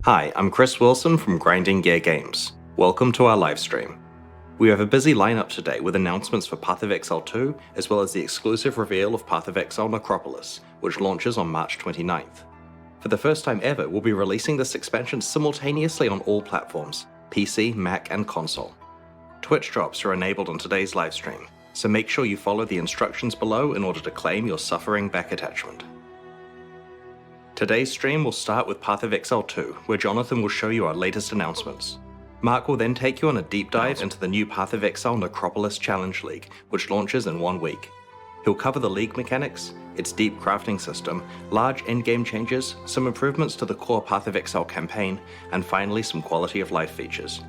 Hi, I'm Chris Wilson from Grinding Gear Games. Welcome to our livestream. We have a busy lineup today with announcements for Path of Exile 2, as well as the exclusive reveal of Path of Exile Necropolis, which launches on March 29th. For the first time ever, we'll be releasing this expansion simultaneously on all platforms, PC, Mac, and console. Twitch drops are enabled on today's livestream, so make sure you follow the instructions below in order to claim your suffering back attachment. Today's stream will start with Path of Exile 2, where Jonathan will show you our latest announcements. Mark will then take you on a deep dive into the new Path of Exile Necropolis Challenge League, which launches in 1 week. He'll cover the league mechanics, its deep crafting system, large endgame changes, some improvements to the core Path of Exile campaign, and finally some quality of life features.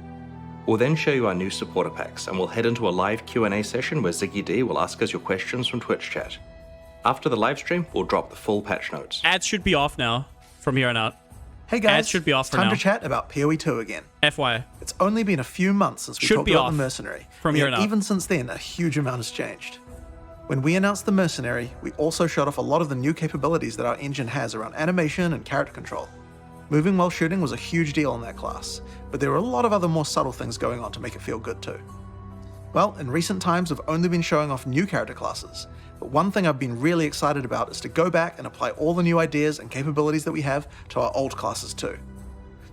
We'll then show you our new supporter packs, and we'll head into a live Q&A session where Ziggy D will ask us your questions from Twitch chat. After the livestream, we'll drop the full patch notes. Ads should be off now, from here on out. Hey guys, Ads should be off for time now. to chat about PoE 2 again. FYI. It's only been a few months since we Should talked be about off the Mercenary, from here and on out. even since then, a huge amount has changed. When we announced the Mercenary, we also showed off a lot of the new capabilities that our engine has around animation and character control. Moving while shooting was a huge deal in that class, but there were a lot of other more subtle things going on to make it feel good too. Well, in recent times we've only been showing off new character classes, but one thing I've been really excited about is to go back and apply all the new ideas and capabilities that we have to our old classes too.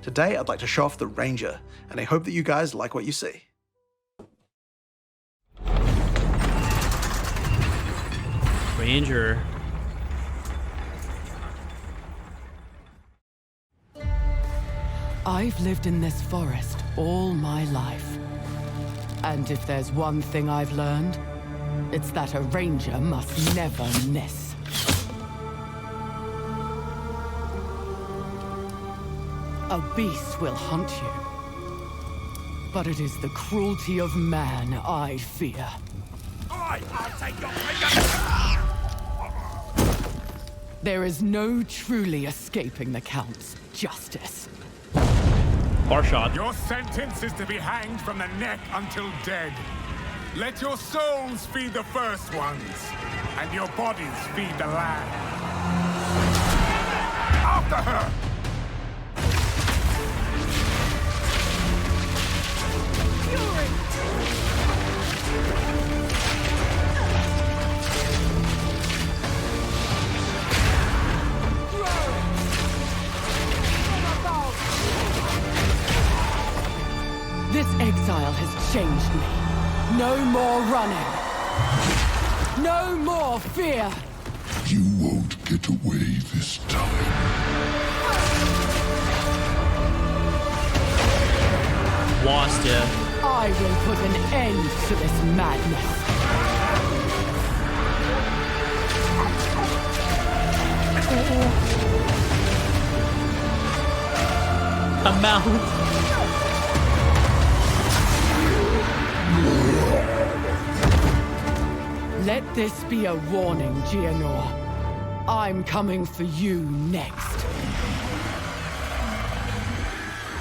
Today I'd like to show off the Ranger, and I hope that you guys like what you see. Ranger. I've lived in this forest all my life. And if there's one thing I've learned, it's that a ranger must never miss. A beast will hunt you, but it is the cruelty of man I fear. I'll take your finger! There is no truly escaping the Count's justice. Bar shot. Your sentence is to be hanged from the neck until dead. Let your souls feed the first ones, and your bodies feed the land. After her! This exile has changed me. No more running. No more fear. You won't get away this time. Lost ya. I will put an end to this madness. A mouth. Let this be a warning, Gianor. I'm coming for you next.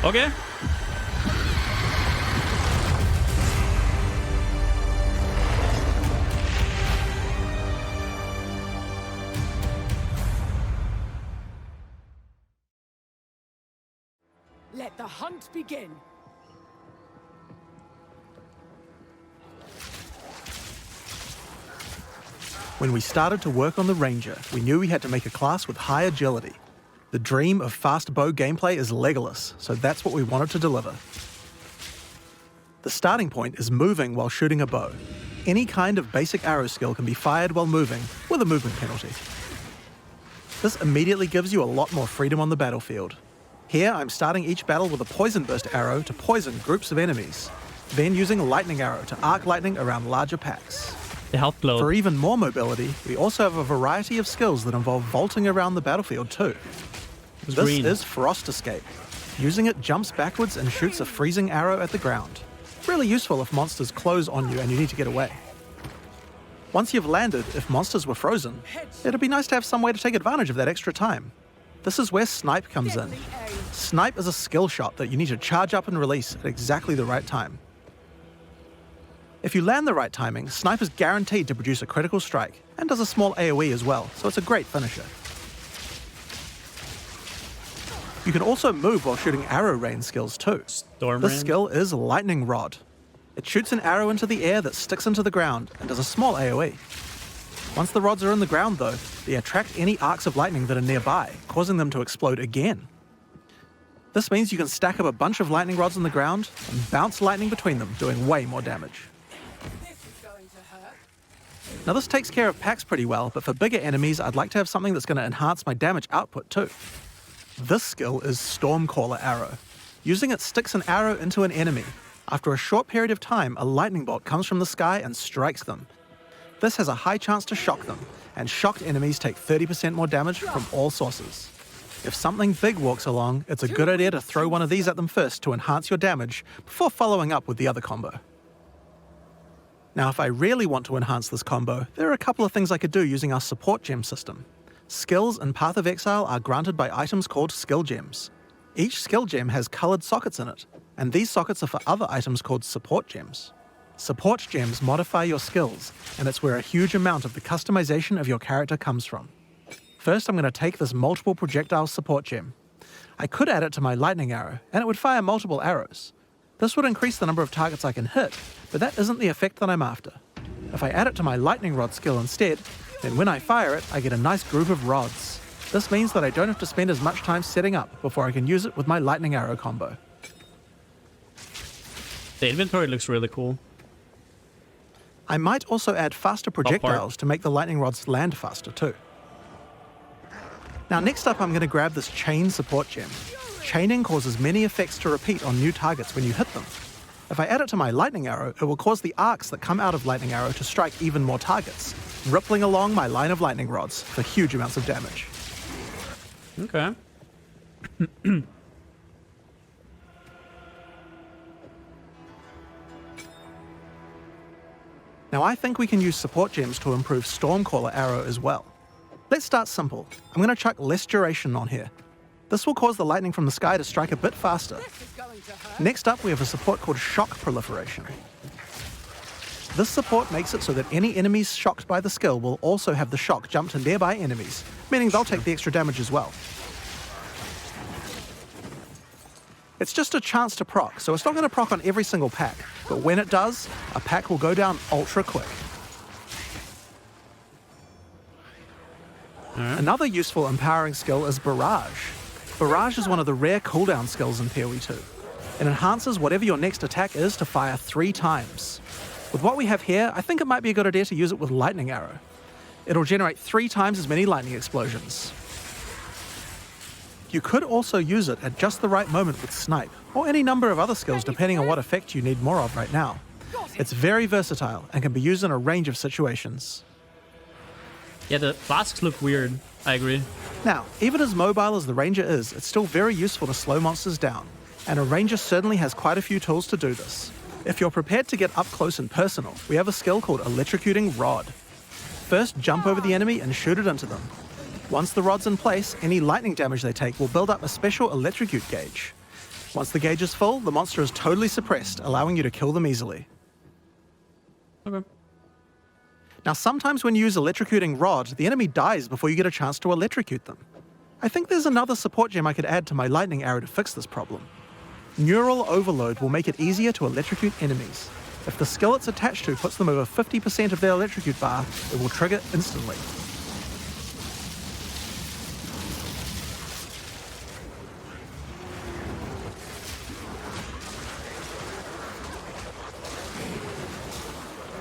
Okay. Let the hunt begin. When we started to work on the Ranger, we knew we had to make a class with high agility. The dream of fast bow gameplay is Legolas, so that's what we wanted to deliver. The starting point is moving while shooting a bow. Any kind of basic arrow skill can be fired while moving, with a movement penalty. This immediately gives you a lot more freedom on the battlefield. Here, I'm starting each battle with a poison burst arrow to poison groups of enemies, then using a lightning arrow to arc lightning around larger packs. The health glow. For even more mobility, we also have a variety of skills that involve vaulting around the battlefield too. This green. is Frost Escape. Using it jumps backwards and shoots a freezing arrow at the ground. Really useful if monsters close on you and you need to get away. Once you've landed, if monsters were frozen, it'd be nice to have some way to take advantage of that extra time. This is where Snipe comes in. Snipe is a skill shot that you need to charge up and release at exactly the right time. If you land the right timing, Snipe is guaranteed to produce a critical strike, and does a small AoE as well, so it's a great finisher. You can also move while shooting arrow rain skills too. Storm This Rain. skill is Lightning Rod. It shoots an arrow into the air that sticks into the ground and does a small AoE. Once the rods are in the ground though, they attract any arcs of lightning that are nearby, causing them to explode again. This means you can stack up a bunch of lightning rods on the ground and bounce lightning between them, doing way more damage. Now this takes care of packs pretty well, but for bigger enemies I'd like to have something that's going to enhance my damage output too. This skill is Stormcaller Arrow. Using it sticks an arrow into an enemy. After a short period of time, a lightning bolt comes from the sky and strikes them. This has a high chance to shock them, and shocked enemies take 30% more damage from all sources. If something big walks along, it's a good idea to throw one of these at them first to enhance your damage before following up with the other combo. Now if I really want to enhance this combo, there are a couple of things I could do using our support gem system. Skills in Path of Exile are granted by items called skill gems. Each skill gem has coloured sockets in it, and these sockets are for other items called support gems. Support gems modify your skills, and it's where a huge amount of the customization of your character comes from. First, I'm going to take this multiple projectile support gem. I could add it to my lightning arrow, and it would fire multiple arrows. This would increase the number of targets I can hit, but that isn't the effect that I'm after. If I add it to my lightning rod skill instead, then when I fire it, I get a nice group of rods. This means that I don't have to spend as much time setting up before I can use it with my lightning arrow combo. The inventory looks really cool. I might also add faster projectiles to make the lightning rods land faster too. Now next up I'm going to grab this chain support gem. Chaining causes many effects to repeat on new targets when you hit them. If I add it to my lightning arrow, it will cause the arcs that come out of lightning arrow to strike even more targets, rippling along my line of lightning rods for huge amounts of damage. Okay. Now I think we can use support gems to improve Stormcaller Arrow as well. Let's start simple. I'm going to chuck less duration on here. This will cause the lightning from the sky to strike a bit faster. Next up we have a support called Shock Proliferation. This support makes it so that any enemies shocked by the skill will also have the shock jump to nearby enemies, meaning they'll take the extra damage as well. It's just a chance to proc, so it's not going to proc on every single pack, but when it does, a pack will go down ultra quick. Another useful empowering skill is Barrage. Barrage is one of the rare cooldown skills in PoE 2. It enhances whatever your next attack is to fire 3 times. With what we have here, I think it might be a good idea to use it with Lightning Arrow. It'll generate 3 times as many lightning explosions. You could also use it at just the right moment with Snipe, or any number of other skills depending on what effect you need more of right now. It's very versatile and can be used in a range of situations. Yeah, the flasks look weird. I agree. Now, even as mobile as the Ranger is, it's still very useful to slow monsters down, and a Ranger certainly has quite a few tools to do this. If you're prepared to get up close and personal, we have a skill called Electrocuting Rod. First, jump over the enemy and shoot it into them. Once the rod's in place, any lightning damage they take will build up a special electrocute gauge. Once the gauge is full, the monster is totally suppressed, allowing you to kill them easily. Okay. Now sometimes when you use Electrocuting Rod, the enemy dies before you get a chance to electrocute them. I think there's another support gem I could add to my lightning arrow to fix this problem. Neural Overload will make it easier to electrocute enemies. If the skill it's attached to puts them over 50% of their electrocute bar, it will trigger instantly.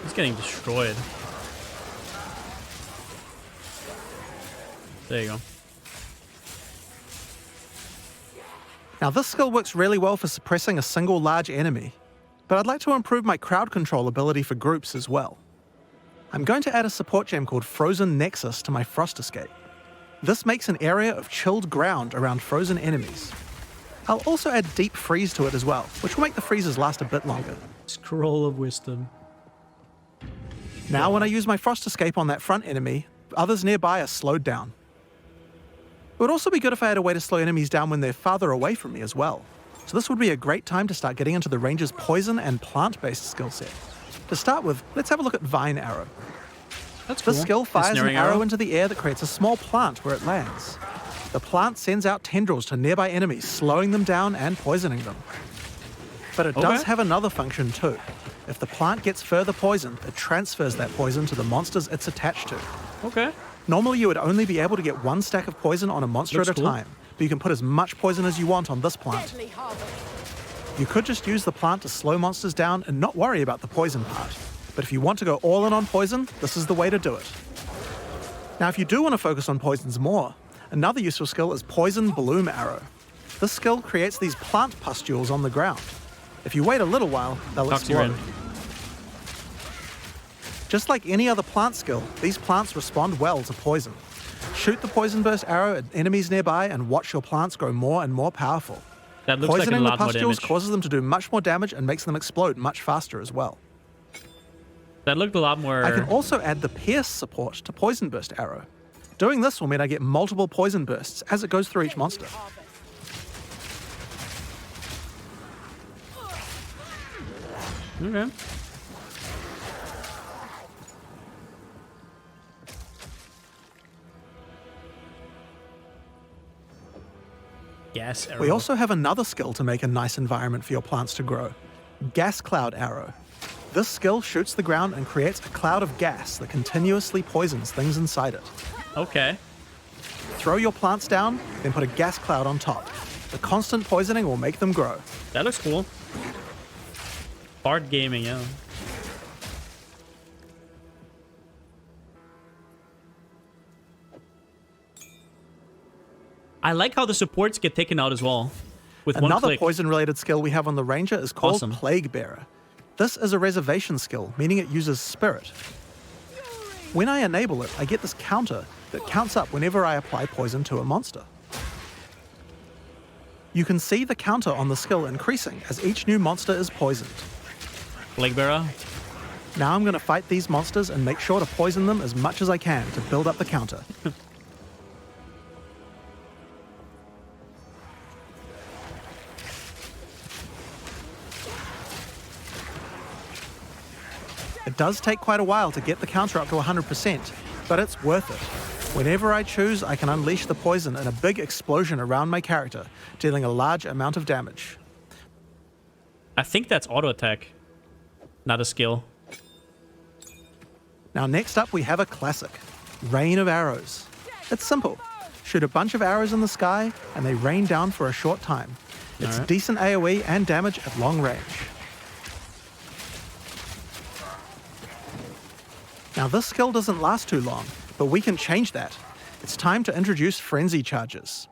He's getting destroyed. There you go. Now this skill works really well for suppressing a single large enemy, but I'd like to improve my crowd control ability for groups as well. I'm going to add a support gem called Frozen Nexus to my Frost Escape. This makes an area of chilled ground around frozen enemies. I'll also add Deep Freeze to it as well, which will make the freezes last a bit longer. Scroll of Wisdom. Now when I use my Frost Escape on that front enemy, others nearby are slowed down. It would also be good if I had a way to slow enemies down when they're farther away from me as well. So this would be a great time to start getting into the Ranger's poison and plant-based skill set. To start with, let's have a look at Vine Arrow. That's cool. This skill fires an Ensnaring arrow into the air that creates a small plant where it lands. The plant sends out tendrils to nearby enemies, slowing them down and poisoning them. But it does have another function too. If the plant gets further poisoned, it transfers that poison to the monsters it's attached to. Okay. Normally you would only be able to get one stack of poison on a monster Looks at a cool. time, but you can put as much poison as you want on this plant. You could just use the plant to slow monsters down and not worry about the poison part. But if you want to go all in on poison, this is the way to do it. Now if you do want to focus on poisons more, another useful skill is Poison Bloom Arrow. This skill creates these plant pustules on the ground. If you wait a little while, they'll explode. Just like any other plant skill, these plants respond well to poison. Shoot the Poison Burst arrow at enemies nearby and watch your plants grow more and more powerful. That looks Poisoning like a the lot more pustules damage. causes them to do much more damage and makes them explode much faster as well. That looked a lot more... I can also add the Pierce support to Poison Burst arrow. Doing this will mean I get multiple poison bursts as it goes through each monster. Okay. Gas arrow. We also have another skill to make a nice environment for your plants to grow. Gas Cloud Arrow. This skill shoots the ground and creates a cloud of gas that continuously poisons things inside it. Okay. Throw your plants down, then put a gas cloud on top. The constant poisoning will make them grow. That looks cool. Bard gaming, yeah. I like how the supports get taken out as well. With one Another click. poison-related skill we have on the Ranger is called Awesome. Plague Bearer. This is a reservation skill, meaning it uses Spirit. When I enable it, I get this counter that counts up whenever I apply poison to a monster. You can see the counter on the skill increasing as each new monster is poisoned. Plague Bearer. Now I'm going to fight these monsters and make sure to poison them as much as I can to build up the counter. It does take quite a while to get the counter up to 100%, but it's worth it. Whenever I choose, I can unleash the poison in a big explosion around my character, dealing a large amount of damage. I think that's auto attack, not a skill. Now next up we have a classic, Rain of Arrows. It's simple. Shoot a bunch of arrows in the sky and they rain down for a short time. It's Alright. decent AoE and damage at long range. Now this skill doesn't last too long, but we can change that. It's time to introduce Frenzy Charges.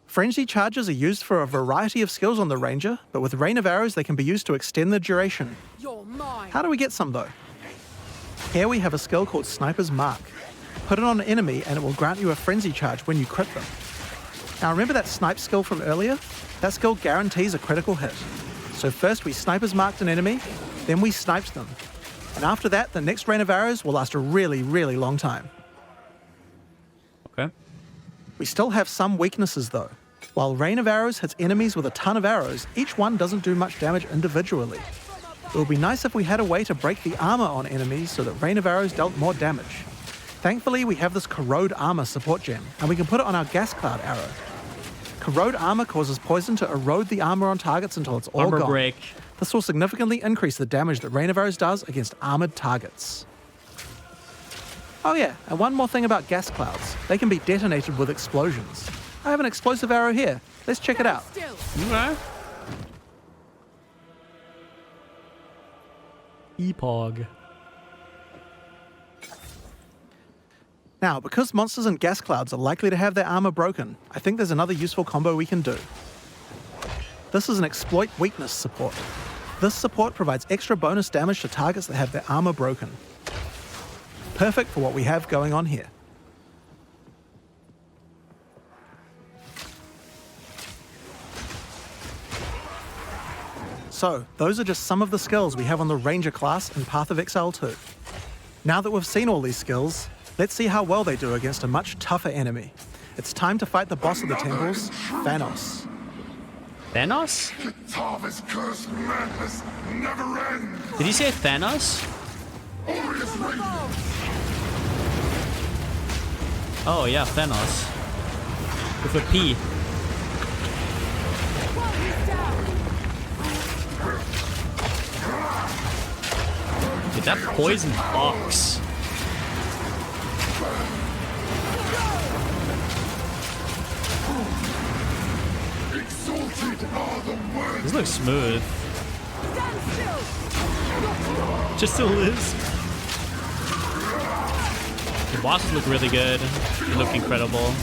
Frenzy Charges are used for a variety of skills on the Ranger, but with Rain of Arrows they can be used to extend the duration. You're mine. How do we get some though? Here we have a skill called Sniper's Mark. Put it on an enemy and it will grant you a Frenzy Charge when you crit them. Now remember that snipe skill from earlier? That skill guarantees a critical hit. So first we Sniper's Marked an enemy, then we sniped them. And after that, the next Rain of Arrows will last a really, really long time. Okay. We still have some weaknesses though. While Rain of Arrows hits enemies with a ton of arrows, each one doesn't do much damage individually. It would be nice if we had a way to break the armor on enemies so that Rain of Arrows dealt more damage. Thankfully, we have this Corrode Armor support gem, and we can put it on our Gas Cloud arrow. Corrode Armor causes poison to erode the armor on targets until it's all Armor gone. break. This will significantly increase the damage that Rain of Arrows does against armored targets. Oh yeah, and one more thing about gas clouds. They can be detonated with explosions. I have an explosive arrow here. Let's check it out. Still. Okay. Epog. Now, because monsters and gas clouds are likely to have their armor broken, I think there's another useful combo we can do. This is an exploit weakness support. This support provides extra bonus damage to targets that have their armor broken. Perfect for what we have going on here. So, those are just some of the skills we have on the Ranger class in Path of Exile 2. Now that we've seen all these skills, let's see how well they do against a much tougher enemy. It's time to fight the boss of the temples, Thanos. Thanos? Kitava's cursed madness never ends. Did he say Thanos? Oh yeah, Thanos. With a P. Dude, that poison box. This looks smooth. Just to lose. The bosses look really good. They look incredible.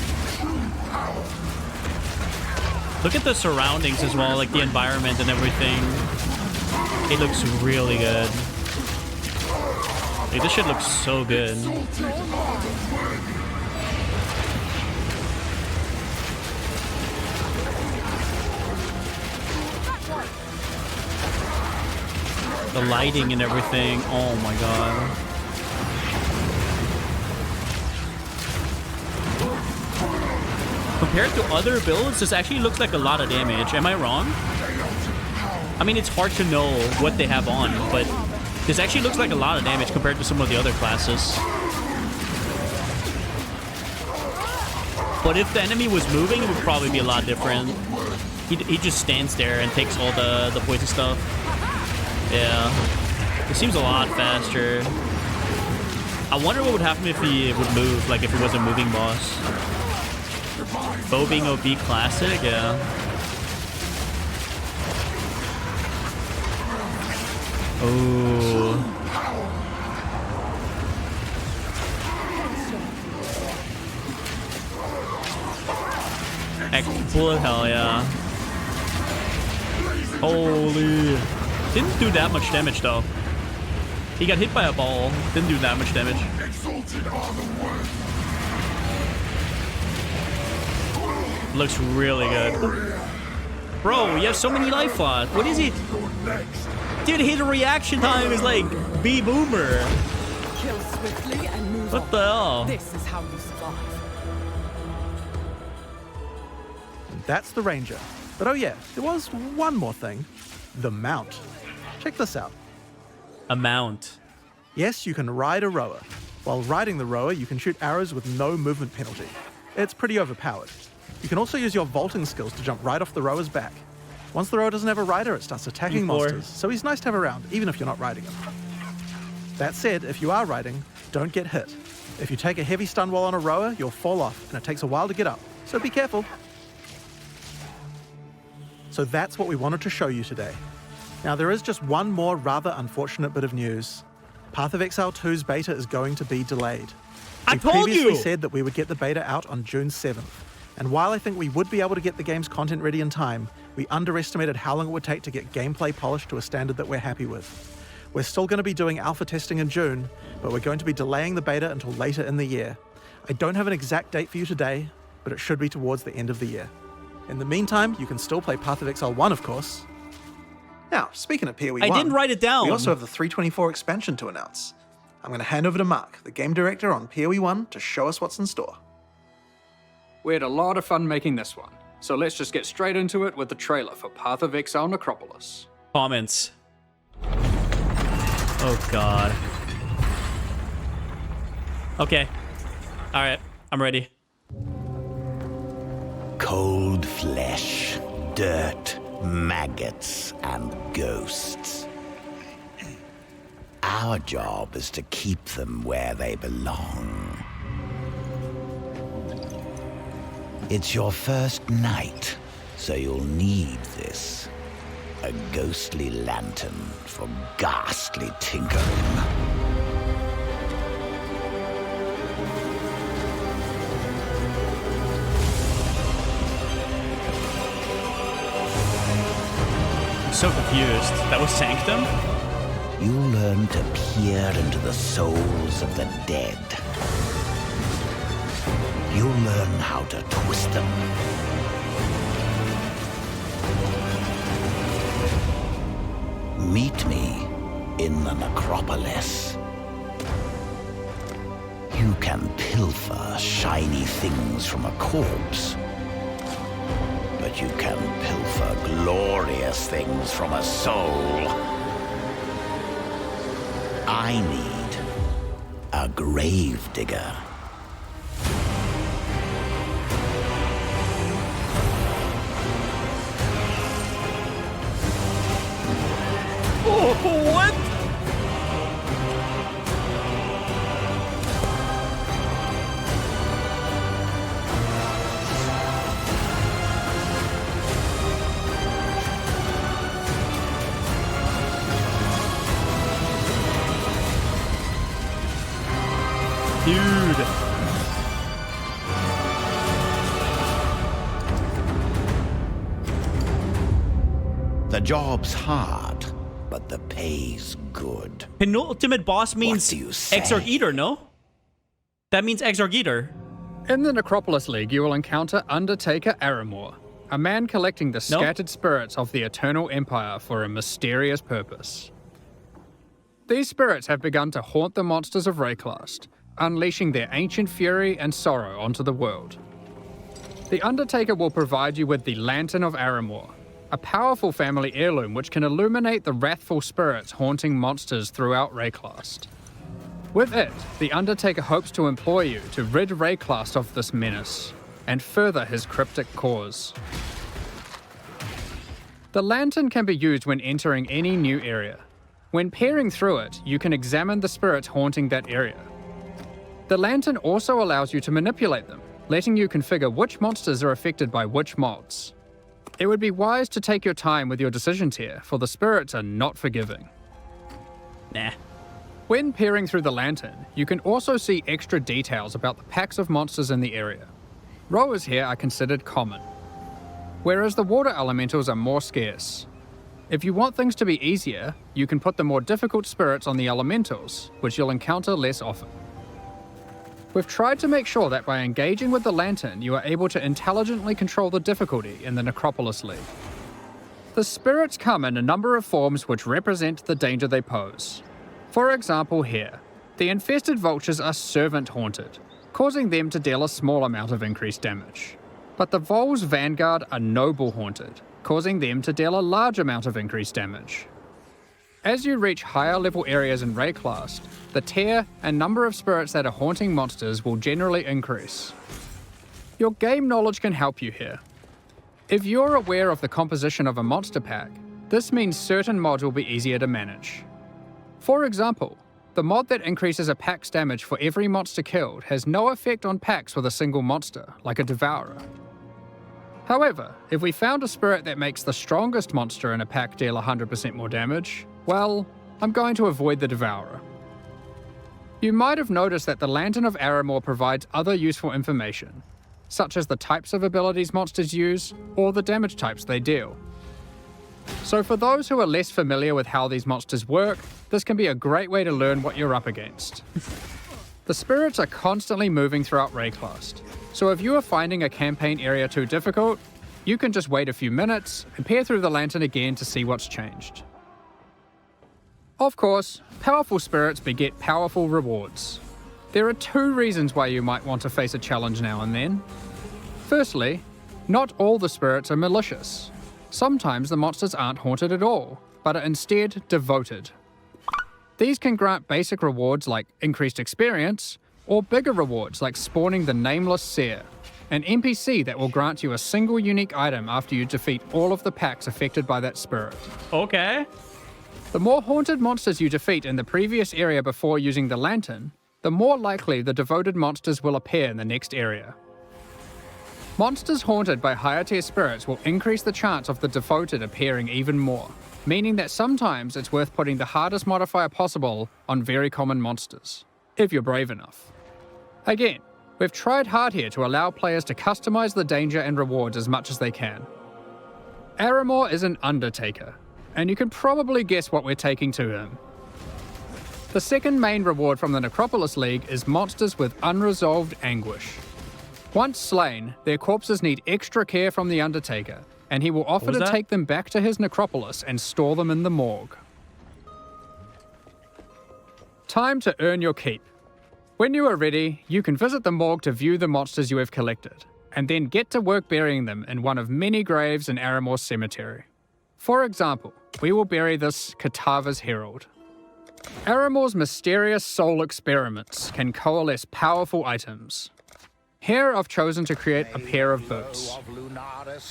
Look at the surroundings as well, like the environment and everything. It looks really good. Like, this shit looks so good. The lighting and everything. Oh my god. Compared to other builds, this actually looks like a lot of damage. Am I wrong? I mean, it's hard to know what they have on, but this actually looks like a lot of damage compared to some of the other classes. But if the enemy was moving, it would probably be a lot different. He just stands there and takes all the poison stuff. Yeah. It seems a lot faster. I wonder what would happen if he would move, like if it was a moving boss. Bow being OP classic, yeah. Oh. Bullet hell, yeah. Holy. Didn't do that much damage though. He got hit by a ball. Didn't do that much damage. Looks really good. Bro, you have so many life lots. What is it? Dude, his reaction time is like B-Boomer. Kill swiftly and move What on. the hell? This is how you survive. That's the Ranger. But oh yeah, there was one more thing. The mount. Check this out. A mount. Yes, you can ride a rower. While riding the rower, you can shoot arrows with no movement penalty. It's pretty overpowered. You can also use your vaulting skills to jump right off the rower's back. Once the rower doesn't have a rider, it starts attacking monsters, so he's nice to have around, even if you're not riding him. That said, if you are riding, don't get hit. If you take a heavy stun while on a rower, you'll fall off, and it takes a while to get up, so be careful. So that's what we wanted to show you today. Now there is just one more rather unfortunate bit of news. Path of Exile 2's beta is going to be delayed. I told previously you! said that we would get the beta out on June 7th. And while I think we would be able to get the game's content ready in time, we underestimated how long it would take to get gameplay polished to a standard that we're happy with. We're still going to be doing alpha testing in June, but we're going to be delaying the beta until later in the year. I don't have an exact date for you today, but it should be towards the end of the year. In the meantime, you can still play Path of Exile 1, of course. Now, speaking of PoE 1, I didn't write it down. we also have the 3.24 expansion to announce. I'm going to hand over to Mark, the game director on PoE 1, to show us what's in store. We had a lot of fun making this one, so let's just get straight into it with the trailer for Path of Exile Necropolis. Comments. Oh god. Okay. Alright, I'm ready. Cold flesh, dirt, maggots, and ghosts. Our job is to keep them where they belong. It's your first night, so you'll need this. A ghostly lantern for ghastly tinkering. I'm so confused. That was Sanctum? You'll learn to peer into the souls of the dead. You'll learn how to twist them. Meet me in the Necropolis. You can pilfer shiny things from a corpse, but you can pilfer glorious things from a soul. I need a gravedigger. Dude. The job's hard, but the pay's good. Penultimate boss means do you say? Exarch Eater, no? That means Exarch Eater. In the Necropolis League, you will encounter Undertaker Aramor, a man collecting the scattered spirits of the Eternal Empire for a mysterious purpose. These spirits have begun to haunt the monsters of Rayclast, unleashing their ancient fury and sorrow onto the world. The Undertaker will provide you with the Lantern of Aramor, a powerful family heirloom which can illuminate the wrathful spirits haunting monsters throughout Rayclast. With it, the Undertaker hopes to employ you to rid Rayclast of this menace, and further his cryptic cause. The lantern can be used when entering any new area. When peering through it, you can examine the spirits haunting that area. The lantern also allows you to manipulate them, letting you configure which monsters are affected by which mods. It would be wise to take your time with your decisions here, for the spirits are not forgiving. Nah. When peering through the lantern, you can also see extra details about the packs of monsters in the area. Rowers here are considered common, whereas the water elementals are more scarce. If you want things to be easier, you can put the more difficult spirits on the elementals, which you'll encounter less often. We've tried to make sure that by engaging with the lantern, you are able to intelligently control the difficulty in the Necropolis League. The spirits come in a number of forms which represent the danger they pose. For example here, the infested vultures are servant haunted, causing them to deal a small amount of increased damage. But the Vol's Vanguard are noble haunted, causing them to deal a large amount of increased damage. As you reach higher level areas in Rayclast, the tier and number of spirits that are haunting monsters will generally increase. Your game knowledge can help you here. If you're aware of the composition of a monster pack, this means certain mods will be easier to manage. For example, the mod that increases a pack's damage for every monster killed has no effect on packs with a single monster, like a Devourer. However, if we found a spirit that makes the strongest monster in a pack deal 100% more damage, well, I'm going to avoid the Devourer. You might have noticed that the Lantern of Aramor provides other useful information, such as the types of abilities monsters use, or the damage types they deal. So for those who are less familiar with how these monsters work, this can be a great way to learn what you're up against. The spirits are constantly moving throughout Rayclast, so if you are finding a campaign area too difficult, you can just wait a few minutes and peer through the lantern again to see what's changed. Of course, powerful spirits beget powerful rewards. There are two reasons why you might want to face a challenge now and then. Firstly, not all the spirits are malicious. Sometimes the monsters aren't haunted at all, but are instead devoted. These can grant basic rewards like increased experience, or bigger rewards like spawning the Nameless Seer, an NPC that will grant you a single unique item after you defeat all of the packs affected by that spirit. Okay. The more haunted monsters you defeat in the previous area before using the lantern, the more likely the devoted monsters will appear in the next area. Monsters haunted by higher tier spirits will increase the chance of the devoted appearing even more, meaning that sometimes it's worth putting the hardest modifier possible on very common monsters, if you're brave enough. Again, we've tried hard here to allow players to customize the danger and rewards as much as they can. Aramor is an Undertaker, and you can probably guess what we're taking to him. The second main reward from the Necropolis League is monsters with unresolved anguish. Once slain, their corpses need extra care from the Undertaker, and he will offer to take them back to his necropolis and store them in the morgue. Time to earn your keep. When you are ready, you can visit the morgue to view the monsters you have collected, and then get to work burying them in one of many graves in Aramor's cemetery. For example, we will bury this Katava's Herald. Aramor's mysterious soul experiments can coalesce powerful items. Here I've chosen to create a pair of boots.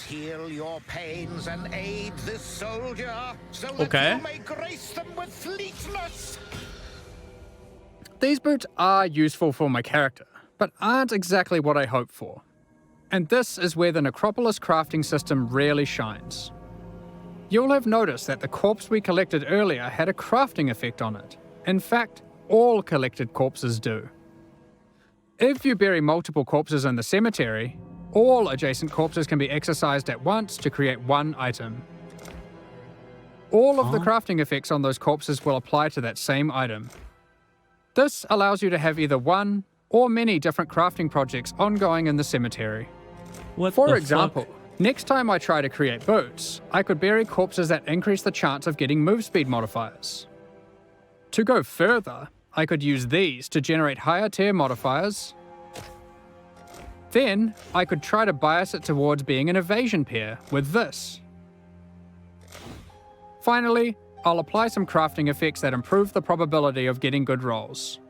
Heal your pains and aid this soldier, so Okay. you may grace them with fleetness. These boots are useful for my character, but aren't exactly what I hoped for. And this is where the Necropolis crafting system really shines. You'll have noticed that the corpse we collected earlier had a crafting effect on it. In fact, all collected corpses do. If you bury multiple corpses in the cemetery, all adjacent corpses can be exercised at once to create one item. All of the crafting effects on those corpses will apply to that same item. This allows you to have either one or many different crafting projects ongoing in the cemetery. For example, next time I try to create boots, I could bury corpses that increase the chance of getting move speed modifiers. To go further, I could use these to generate higher tier modifiers. Then, I could try to bias it towards being an evasion pair with this. Finally, I'll apply some crafting effects that improve the probability of getting good rolls.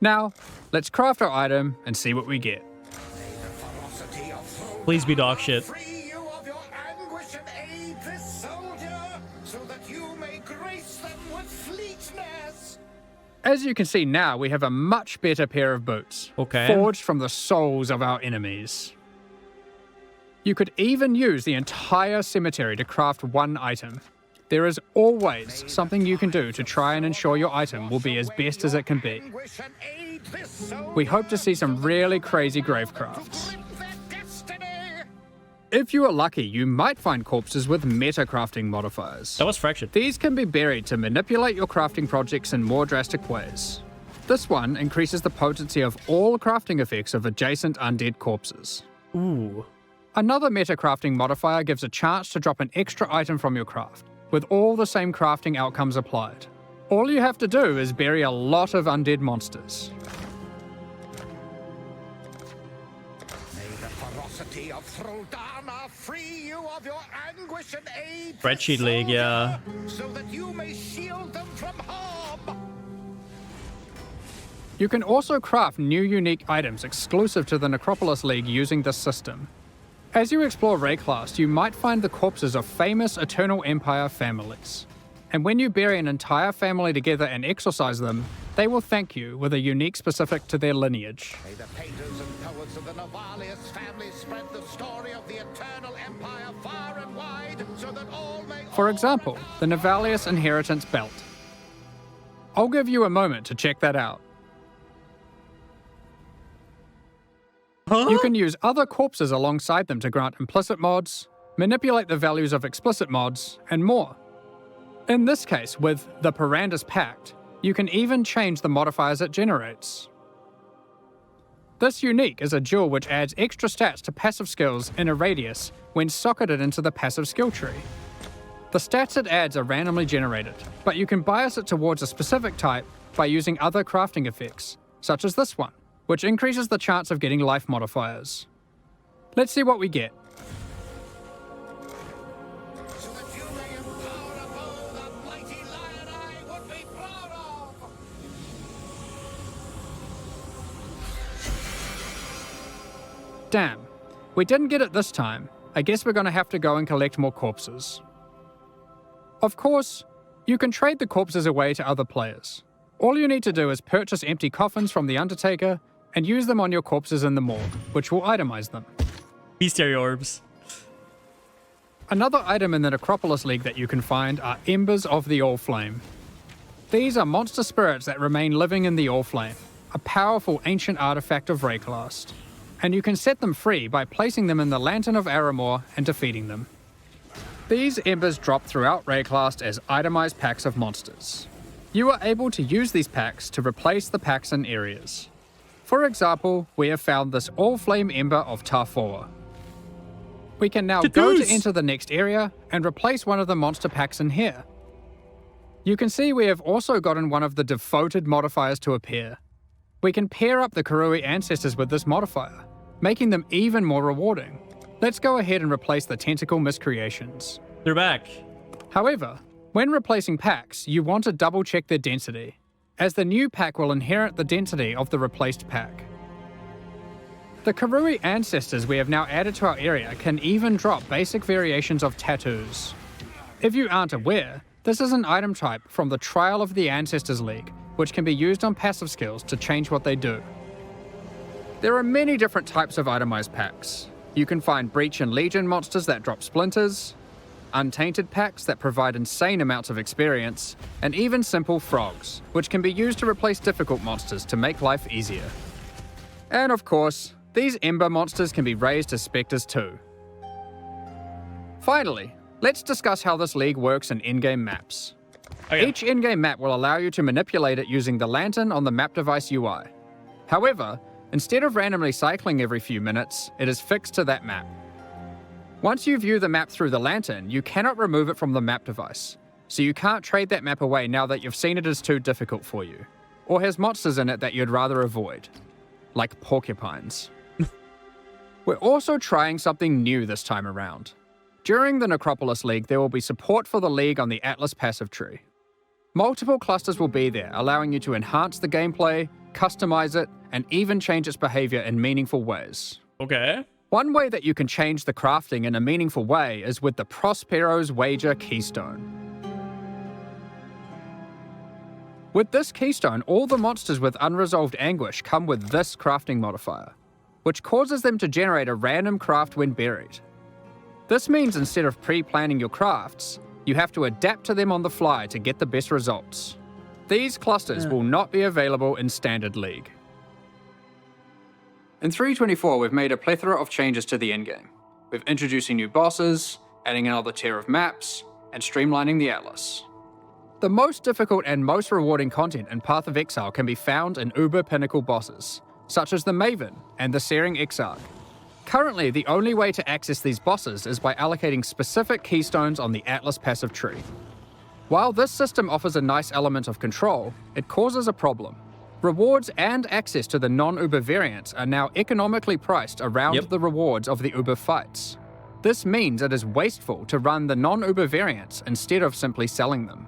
Now, let's craft our item and see what we get. Please be dog shit. Free you of your anguish and aid this soldier, so that you may grace them with fleetness. As you can see now, we have a much better pair of boots, forged from the souls of our enemies. You could even use the entire cemetery to craft one item. There is always something you can do to try and ensure your item will be as best as it can be. We hope to see some really crazy grave crafts. If you are lucky, you might find corpses with meta crafting modifiers. That was fractured. These can be buried to manipulate your crafting projects in more drastic ways. This one increases the potency of all crafting effects of adjacent undead corpses. Ooh. Another meta crafting modifier gives a chance to drop an extra item from your craft, with all the same crafting outcomes applied. All you have to do is bury a lot of undead monsters. Of Throldana free you of your anguish and aid Spreadsheet League, yeah. so that you may shield them from harm. You can also craft new unique items exclusive to the Necropolis League using this system. As you explore Rayclast, you might find the corpses of famous Eternal Empire families. And when you bury an entire family together and exorcise them, they will thank you with a unique specific to their lineage. May the painters and poets of the Novalius family spread the story of the Eternal Empire far and wide, so that all may... For example, the Novalius Inheritance Belt. I'll give you a moment to check that out. You can use other corpses alongside them to grant implicit mods, manipulate the values of explicit mods, and more. In this case, with the Parandus Pact, you can even change the modifiers it generates. This unique is a jewel which adds extra stats to passive skills in a radius when socketed into the passive skill tree. The stats it adds are randomly generated, but you can bias it towards a specific type by using other crafting effects, such as this one, which increases the chance of getting life modifiers. Let's see what we get. So that you may empower a bow the mighty lion I would be proud of. Damn, we didn't get it this time. I guess we're gonna have to go and collect more corpses. Of course, you can trade the corpses away to other players. All you need to do is purchase empty coffins from the Undertaker and use them on your corpses in the morgue, which will itemize them. Bestiary orbs. Another item in the Necropolis League that you can find are Embers of the All-Flame. These are monster spirits that remain living in the All-Flame, a powerful ancient artifact of Rayclast. And you can set them free by placing them in the Lantern of Aramor and defeating them. These embers drop throughout Rayclast as itemized packs of monsters. You are able to use these packs to replace the packs in areas. For example, we have found this All-Flame Ember of Tarfor. We can now go to enter the next area and replace one of the monster packs in here. You can see we have also gotten one of the devoted modifiers to appear. We can pair up the Karui ancestors with this modifier, making them even more rewarding. Let's go ahead and replace the tentacle miscreations. They're back. However, when replacing packs, you want to double check their density, as the new pack will inherit the density of the replaced pack. The Karui ancestors we have now added to our area can even drop basic variations of tattoos. If you aren't aware, this is an item type from the Trial of the Ancestors League, which can be used on passive skills to change what they do. There are many different types of itemized packs. You can find Breach and Legion monsters that drop splinters, untainted packs that provide insane amounts of experience, and even simple frogs, which can be used to replace difficult monsters to make life easier. And of course, these Ember monsters can be raised as specters too. Finally, let's discuss how this league works in in-game maps. Each in-game map will allow you to manipulate it using the lantern on the map device UI. However, instead of randomly cycling every few minutes, it is fixed to that map. Once you view the map through the lantern, you cannot remove it from the map device, so you can't trade that map away now that you've seen it as too difficult for you, or has monsters in it that you'd rather avoid, like porcupines. We're also trying something new this time around. During the Necropolis League, there will be support for the League on the Atlas passive tree. Multiple clusters will be there, allowing you to enhance the gameplay, customize it, and even change its behavior in meaningful ways. Okay. One way that you can change the crafting in a meaningful way is with the Prospero's Wager Keystone. With this keystone, all the monsters with unresolved anguish come with this crafting modifier, which causes them to generate a random craft when buried. This means instead of pre-planning your crafts, you have to adapt to them on the fly to get the best results. These clusters will not be available in Standard League. In 3.24, we've made a plethora of changes to the endgame. We're introducing new bosses, adding another tier of maps, and streamlining the Atlas. The most difficult and most rewarding content in Path of Exile can be found in Uber Pinnacle bosses, such as the Maven and the Searing Exarch. Currently, the only way to access these bosses is by allocating specific keystones on the Atlas passive tree. While this system offers a nice element of control, it causes a problem. Rewards and access to the non-Uber variants are now economically priced around the rewards of the Uber fights. This means it is wasteful to run the non-Uber variants instead of simply selling them.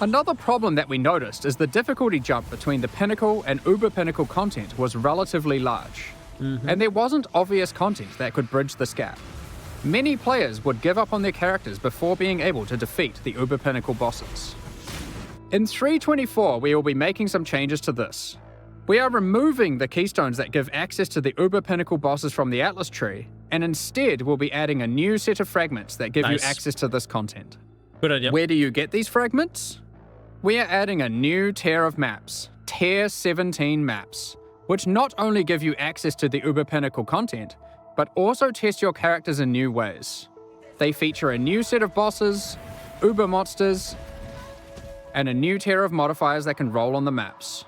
Another problem that we noticed is the difficulty jump between the Pinnacle and Uber Pinnacle content was relatively large, and there wasn't obvious content that could bridge this gap. Many players would give up on their characters before being able to defeat the Uber Pinnacle bosses. In 3.24, we will be making some changes to this. We are removing the keystones that give access to the Uber Pinnacle bosses from the Atlas tree, and instead we'll be adding a new set of fragments that give you access to this content. Good idea. Where do you get these fragments? We are adding a new tier of maps, Tier 17 maps, which not only give you access to the Uber Pinnacle content, but also test your characters in new ways. They feature a new set of bosses, Uber monsters, and a new tier of modifiers that can roll on the maps.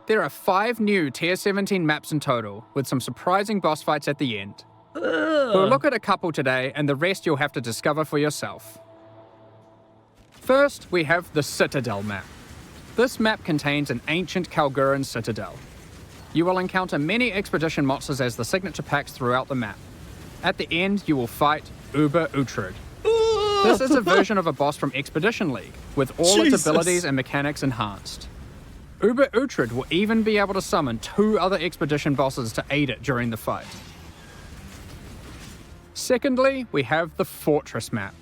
There are 5 new Tier 17 maps in total, with some surprising boss fights at the end. We'll look at a couple today, and the rest you'll have to discover for yourself. First, we have the Citadel map. This map contains an ancient Kalguran citadel. You will encounter many expedition monsters as the signature packs throughout the map. At the end, you will fight Uber Uhtred. This is a version of a boss from Expedition League, with all its abilities and mechanics enhanced. Uber Uhtred will even be able to summon 2 other expedition bosses to aid it during the fight. Secondly, we have the Fortress map.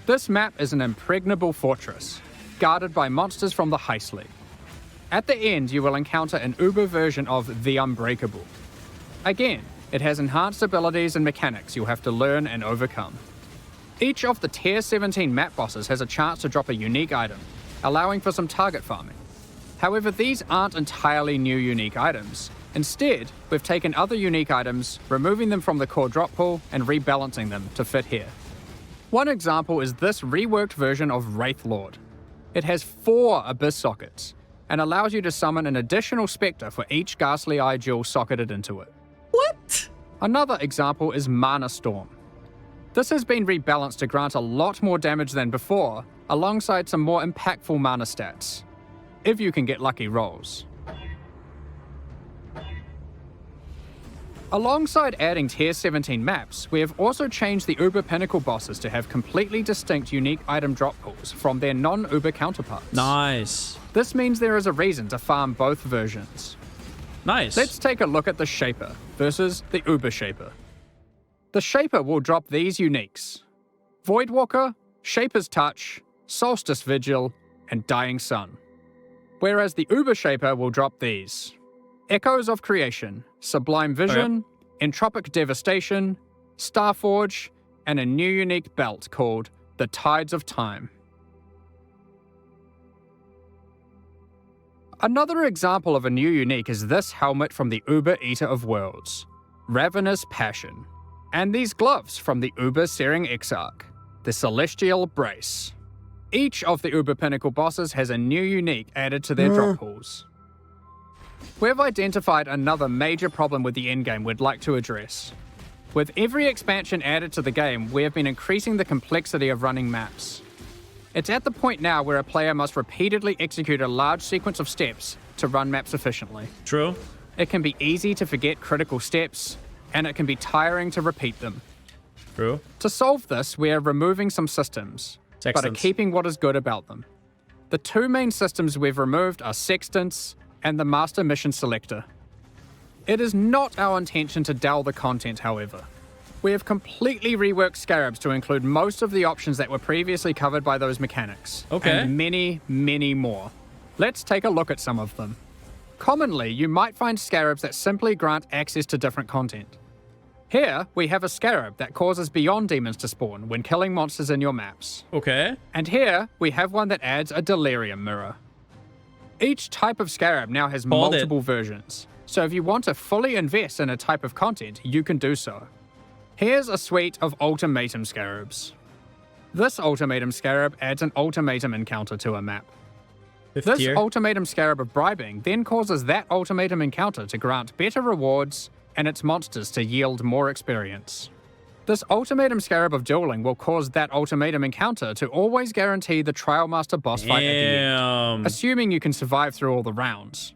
This map is an impregnable fortress, guarded by monsters from the Heist League. At the end, you will encounter an Uber version of the Unbreakable. Again, it has enhanced abilities and mechanics you'll have to learn and overcome. Each of the Tier 17 map bosses has a chance to drop a unique item, allowing for some target farming. However, these aren't entirely new unique items. Instead, we've taken other unique items, removing them from the core drop pool and rebalancing them to fit here. One example is this reworked version of Wraith Lord. It has 4 Abyss sockets, and allows you to summon an additional Spectre for each Ghastly Eye jewel socketed into it. What? Another example is Mana Storm. This has been rebalanced to grant a lot more damage than before, alongside some more impactful mana stats, if you can get lucky rolls. Alongside adding Tier 17 maps, we have also changed the Uber Pinnacle bosses to have completely distinct unique item drop pools from their non-Uber counterparts. Nice. This means there is a reason to farm both versions. Nice. Let's take a look at the Shaper versus the Uber Shaper. The Shaper will drop these uniques: Voidwalker, Shaper's Touch, Solstice Vigil, and Dying Sun. Whereas the Uber Shaper will drop these: Echoes of Creation, Sublime Vision, Entropic Devastation, Starforge, and a new unique belt called the Tides of Time. Another example of a new unique is this helmet from the Uber Eater of Worlds, Ravenous Passion, and these gloves from the Uber Searing Exarch, the Celestial Brace. Each of the Uber Pinnacle bosses has a new unique added to their drop pools. We've identified another major problem with the endgame we'd like to address. With every expansion added to the game, we have been increasing the complexity of running maps. It's at the point now where a player must repeatedly execute a large sequence of steps to run maps efficiently. True. It can be easy to forget critical steps, and it can be tiring to repeat them. True. To solve this, we are removing some systems, but are keeping what is good about them. The two main systems we've removed are Sextants and the Master Mission Selector. It is not our intention to dull the content, however. We have completely reworked Scarabs to include most of the options that were previously covered by those mechanics. Okay. And many, many more. Let's take a look at some of them. Commonly, you might find Scarabs that simply grant access to different content. Here, we have a Scarab that causes Beyond Demons to spawn when killing monsters in your maps. Okay. And here, we have one that adds a Delirium Mirror. Each type of Scarab now has multiple versions, so if you want to fully invest in a type of content, you can do so. Here's a suite of Ultimatum Scarabs. This Ultimatum Scarab adds an Ultimatum encounter to a map. This Ultimatum Scarab of Bribing then causes that Ultimatum encounter to grant better rewards and its monsters to yield more experience. This Ultimatum Scarab of Dueling will cause that Ultimatum encounter to always guarantee the Trial Master boss fight at the end, assuming you can survive through all the rounds.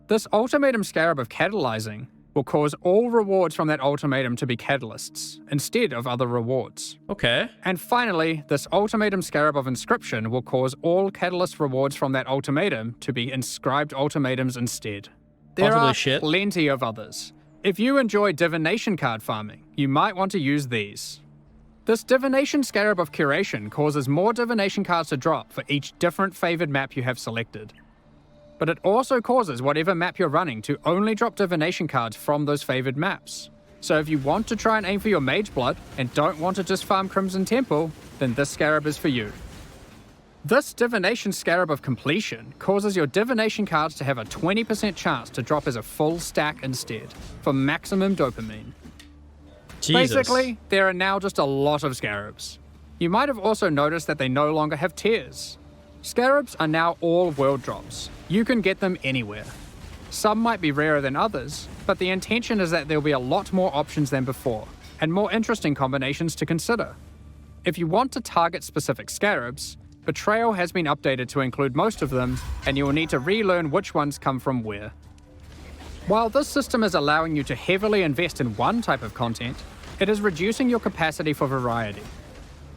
This Ultimatum Scarab of Catalyzing will cause all rewards from that ultimatum to be catalysts, instead of other rewards. Okay. And finally, this Ultimatum Scarab of Inscription will cause all catalyst rewards from that ultimatum to be inscribed ultimatums instead. There are plenty of others. If you enjoy divination card farming, you might want to use these. This Divination Scarab of Curation causes more divination cards to drop for each different favored map you have selected. But it also causes whatever map you're running to only drop divination cards from those favored maps. So if you want to try and aim for your Mage Blood and don't want to just farm Crimson Temple, then this Scarab is for you. This Divination Scarab of Completion causes your divination cards to have a 20% chance to drop as a full stack instead, for maximum dopamine. Jesus. Basically, there are now just a lot of Scarabs. You might have also noticed that they no longer have tiers. Scarabs are now all world drops. You can get them anywhere. Some might be rarer than others, but the intention is that there'll be a lot more options than before, and more interesting combinations to consider. If you want to target specific Scarabs, Betrayal has been updated to include most of them, and you will need to relearn which ones come from where. While this system is allowing you to heavily invest in one type of content, it is reducing your capacity for variety.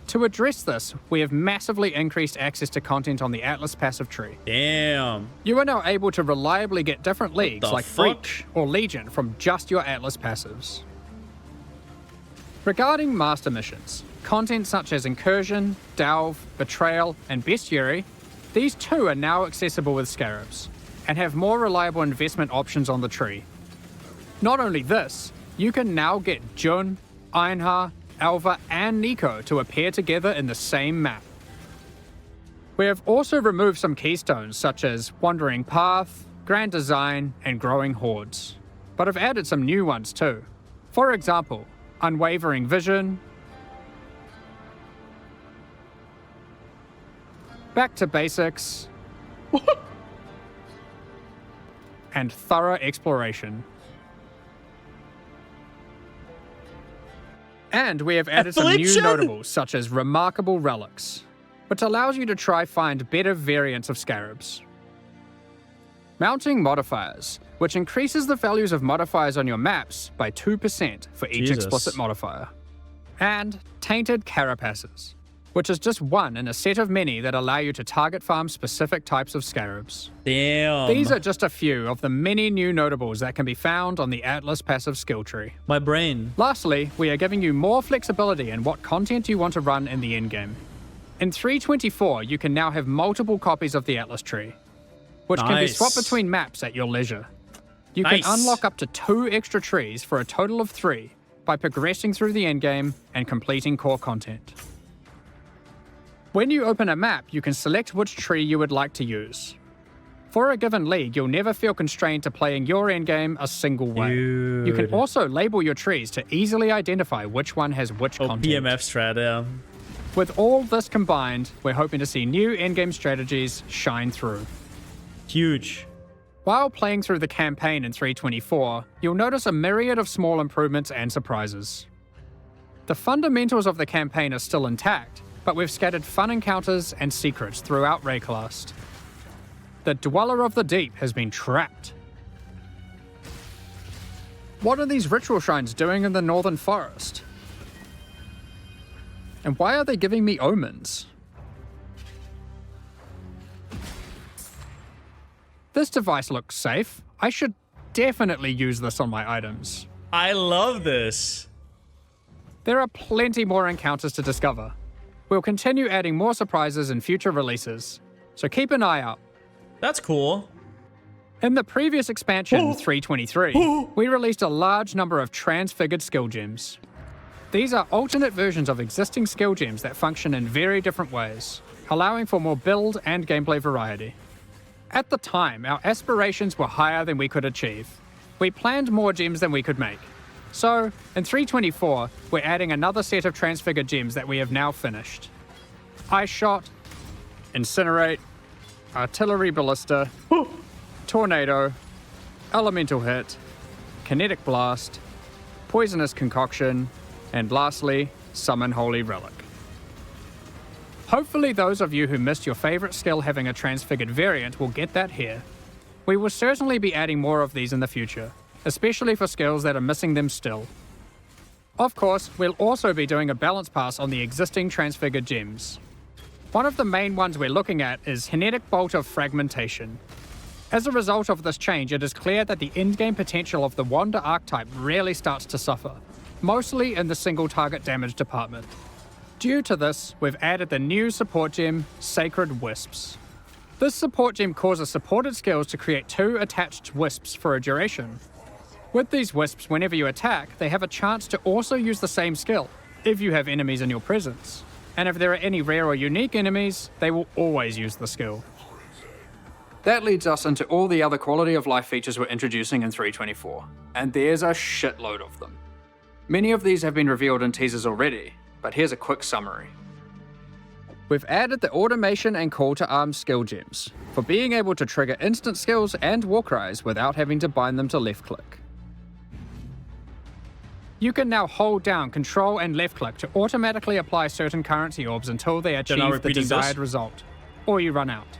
To address this, we have massively increased access to content on the Atlas passive tree. Damn. You are now able to reliably get different leagues like Breach or Legion from just your Atlas passives. Regarding Master Missions, content such as Incursion, Delve, Betrayal, and Bestiary, these too are now accessible with Scarabs, and have more reliable investment options on the tree. Not only this, you can now get Jun, Einhar, Alva, and Nico to appear together in the same map. We have also removed some keystones such as Wandering Path, Grand Design, and Growing Hordes, but have added some new ones too. For example, Unwavering Vision, Back to Basics, and Thorough Exploration. And we have added some new notables, such as Remarkable Relics, which allows you to try find better variants of Scarabs. Mounting Modifiers, which increases the values of modifiers on your maps by 2% for each explicit modifier. And Tainted Carapaces, which is just one in a set of many that allow you to target farm specific types of Scarabs. Damn. These are just a few of the many new notables that can be found on the Atlas passive skill tree. My brain. Lastly, we are giving you more flexibility in what content you want to run in the endgame. In 3.24, you can now have multiple copies of the Atlas tree, which can be swapped between maps at your leisure. You can unlock up to 2 extra trees for a total of 3 by progressing through the endgame and completing core content. When you open a map, you can select which tree you would like to use. For a given league, you'll never feel constrained to playing your endgame a single way. You can also label your trees to easily identify which one has which content. PMF strat, yeah. With all this combined, we're hoping to see new endgame strategies shine through. Huge. While playing through the campaign in 3.24, you'll notice a myriad of small improvements and surprises. The fundamentals of the campaign are still intact, but we've scattered fun encounters and secrets throughout Rayclast. The Dweller of the Deep has been trapped. What are these ritual shrines doing in the northern forest? And why are they giving me omens? This device looks safe. I should definitely use this on my items. I love this. There are plenty more encounters to discover. We'll continue adding more surprises in future releases, so keep an eye out. That's cool. In the previous expansion, 3.23, we released a large number of transfigured skill gems. These are alternate versions of existing skill gems that function in very different ways, allowing for more build and gameplay variety. At the time, our aspirations were higher than we could achieve. We planned more gems than we could make. So, in 3.24, we're adding another set of transfigured gems that we have now finished. Ice Shot, Incinerate, Artillery Ballista, Tornado, Elemental Hit, Kinetic Blast, Poisonous Concoction, and lastly, Summon Holy Relic. Hopefully those of you who missed your favorite skill having a transfigured variant will get that here. We will certainly be adding more of these in the future, especially for skills that are missing them still. Of course, we'll also be doing a balance pass on the existing transfigured gems. One of the main ones we're looking at is Kinetic Bolt of Fragmentation. As a result of this change, it is clear that the endgame potential of the Wander archetype really starts to suffer, mostly in the single target damage department. Due to this, we've added the new support gem, Sacred Wisps. This support gem causes supported skills to create 2 attached wisps for a duration. With these wisps, whenever you attack, they have a chance to also use the same skill, if you have enemies in your presence. And if there are any rare or unique enemies, they will always use the skill. That leads us into all the other quality of life features we're introducing in 3.24, and there's a shitload of them. Many of these have been revealed in teasers already, but here's a quick summary. We've added the automation and call to arms skill gems, for being able to trigger instant skills and war cries without having to bind them to left click. You can now hold down Control and left click to automatically apply certain currency orbs until they achieve the desired result, or you run out.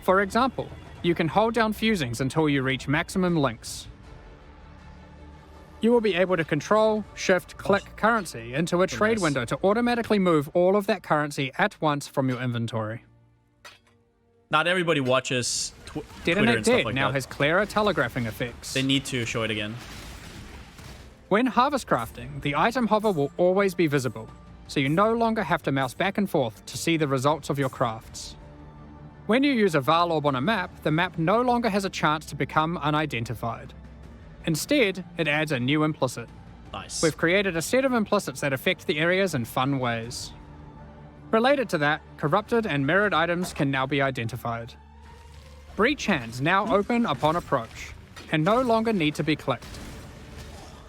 For example, you can hold down fusings until you reach maximum links. You will be able to control, shift, click currency into a trade window to automatically move all of that currency at once from your inventory. Not everybody watches Twitter Detonate and stuff Dead like now that. has clearer telegraphing effects. They need to show it again. When harvest crafting, the item hover will always be visible, so you no longer have to mouse back and forth to see the results of your crafts. When you use a Val Orb on a map, the map no longer has a chance to become unidentified. Instead, it adds a new implicit. Nice. We've created a set of implicits that affect the areas in fun ways. Related to that, corrupted and mirrored items can now be identified. Breach hands now open upon approach, and no longer need to be clicked.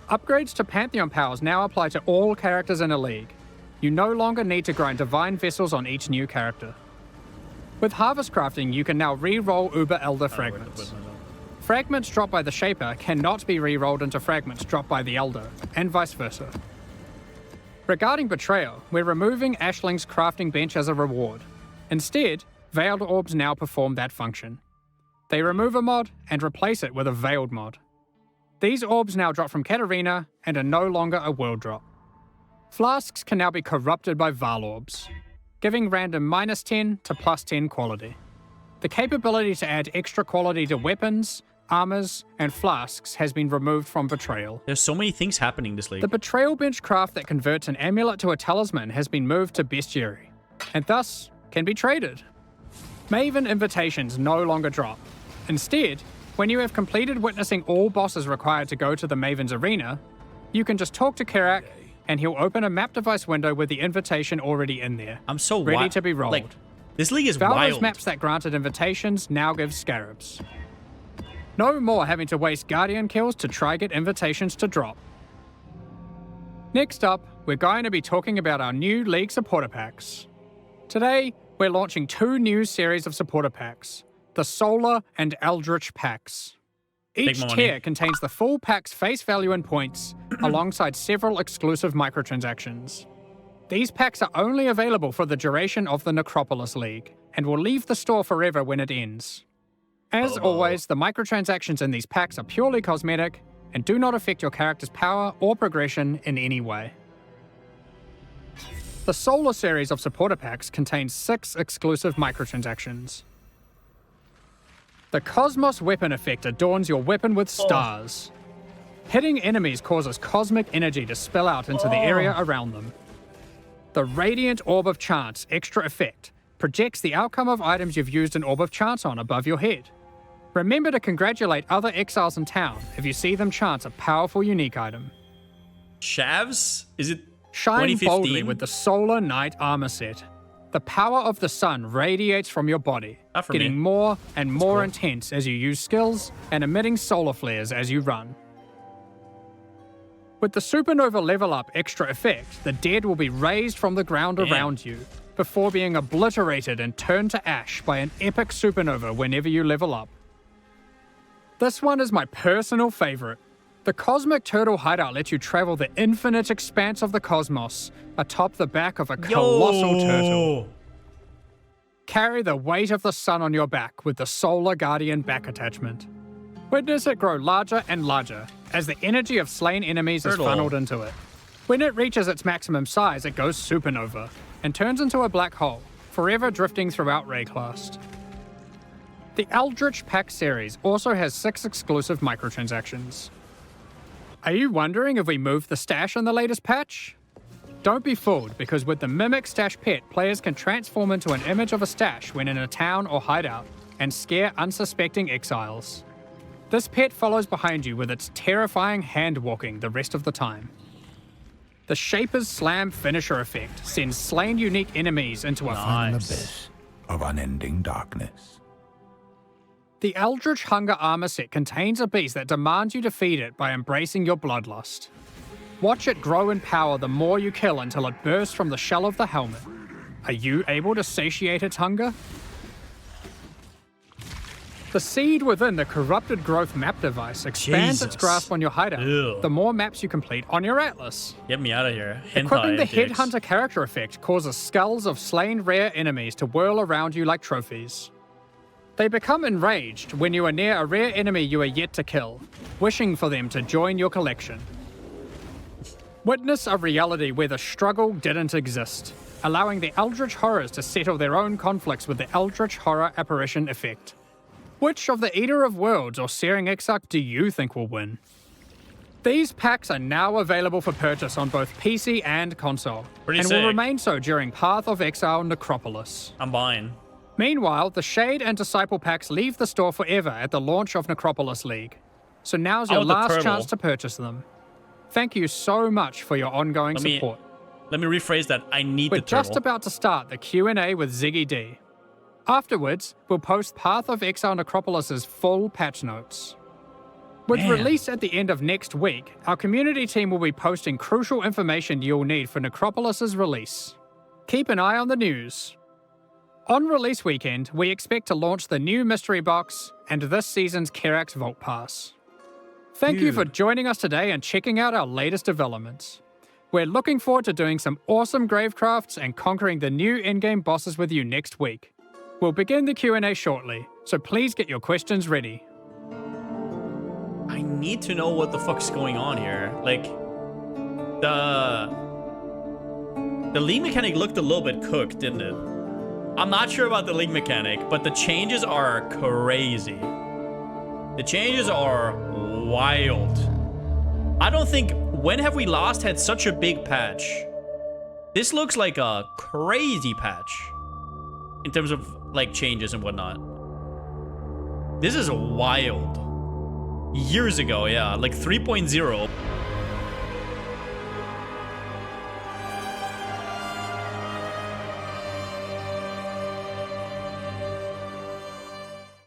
Upgrades to Pantheon powers now apply to all characters in a league. You no longer need to grind Divine Vessels on each new character. With Harvest Crafting, you can now re-roll Uber Elder Fragments. Fragments dropped by the Shaper cannot be re-rolled into fragments dropped by the Elder, and vice versa. Regarding Betrayal, we're removing Ashling's crafting bench as a reward. Instead, Veiled Orbs now perform that function. They remove a mod and replace it with a Veiled mod. These orbs now drop from Katarina and are no longer a world drop. Flasks can now be corrupted by Val Orbs, giving random -10 to +10 quality. The capability to add extra quality to weapons, armors, and flasks has been removed from Betrayal. There's so many things happening this league. The Betrayal bench craft that converts an amulet to a talisman has been moved to Bestiary, and thus can be traded. Maven invitations no longer drop. Instead, when you have completed witnessing all bosses required to go to the Maven's arena, You can just talk to Kirak, and he'll open a map device window with the invitation already in there. I'm so ready to be rolled. Like, this league is Valdo's wild. maps that granted invitations now give scarabs. No more having to waste Guardian kills to try get invitations to drop. Next up, we're going to be talking about our new League supporter packs. Today, we're launching 2 new series of supporter packs, the Solar and Eldritch packs. Each tier contains the full pack's face value and points, alongside several exclusive microtransactions. These packs are only available for the duration of the Necropolis League, and will leave the store forever when it ends. As always, the microtransactions in these packs are purely cosmetic, and do not affect your character's power or progression in any way. The Solar series of supporter packs contains 6 exclusive microtransactions. The Cosmos weapon effect adorns your weapon with stars. Hitting enemies causes cosmic energy to spill out into the area around them. The Radiant Orb of Chance extra effect projects the outcome of items you've used an Orb of Chance on above your head. Remember to congratulate other exiles in town if you see them chance a powerful unique item. Shavs? Is it Shine 2015? boldly with the Solar Knight armor set. The power of the sun radiates from your body, Not for getting me. more and more intense as you use skills and emitting solar flares as you run. With the Supernova level up extra effect, the dead will be raised from the ground around you, before being obliterated and turned to ash by an epic supernova whenever you level up. This one is my personal favorite. The Cosmic Turtle Hideout lets you travel the infinite expanse of the cosmos atop the back of a colossal turtle. Carry the weight of the sun on your back with the Solar Guardian back attachment. Witness it grow larger and larger as the energy of slain enemies is funneled into it. When it reaches its maximum size, it goes supernova and turns into a black hole, forever drifting throughout Rayclast. The Eldritch Pack series also has 6 exclusive microtransactions. Are you wondering if we moved the stash in the latest patch? Don't be fooled, because with the Mimic Stash Pet, players can transform into an image of a stash when in a town or hideout and scare unsuspecting exiles. This pet follows behind you with its terrifying hand-walking the rest of the time. The Shaper's Slam finisher effect sends slain unique enemies into a An abyss of unending darkness. The Eldritch Hunger armor set contains a beast that demands you to feed it by embracing your bloodlust. Watch it grow in power the more you kill until it bursts from the shell of the helmet. Are you able to satiate its hunger? The seed within the Corrupted Growth map device expands its grasp on your hideout, the more maps you complete on your atlas. Get me out of here. Equipping the Hentai Headhunter character effect causes skulls of slain rare enemies to whirl around you like trophies. They become enraged when you are near a rare enemy you are yet to kill, wishing for them to join your collection. Witness a reality where the struggle didn't exist, allowing the Eldritch Horrors to settle their own conflicts with the Eldritch Horror Apparition effect. Which of the Eater of Worlds or Searing Exarch do you think will win? These packs are now available for purchase on both PC and console, and will remain so during Path of Exile Necropolis. I'm buying. Meanwhile, the Shade and Disciple packs leave the store forever at the launch of Necropolis League, so now's your last chance to purchase them. Thank you so much for your ongoing support. Let me rephrase that. I need the turtle. We're just about to start the Q&A with Ziggy D. Afterwards, we'll post Path of Exile Necropolis' full patch notes. With release at the end of next week, our community team will be posting crucial information you'll need for Necropolis' release. Keep an eye on the news. On release weekend, we expect to launch the new Mystery Box and this season's Kirak's Vault Pass. Thank you for joining us today and checking out our latest developments. We're looking forward to doing some awesome Gravecrafts and conquering the new endgame bosses with you next week. We'll begin the Q&A shortly, so please get your questions ready. I need to know what the fuck's going on here. Like, the league mechanic looked a little bit cooked, didn't it? I'm not sure about the league mechanic, but the changes are crazy. The changes are wild. I don't think, when have we last had such a big patch? This looks like a crazy patch in terms of like changes and whatnot. This is wild. Years ago, yeah, like 3.0.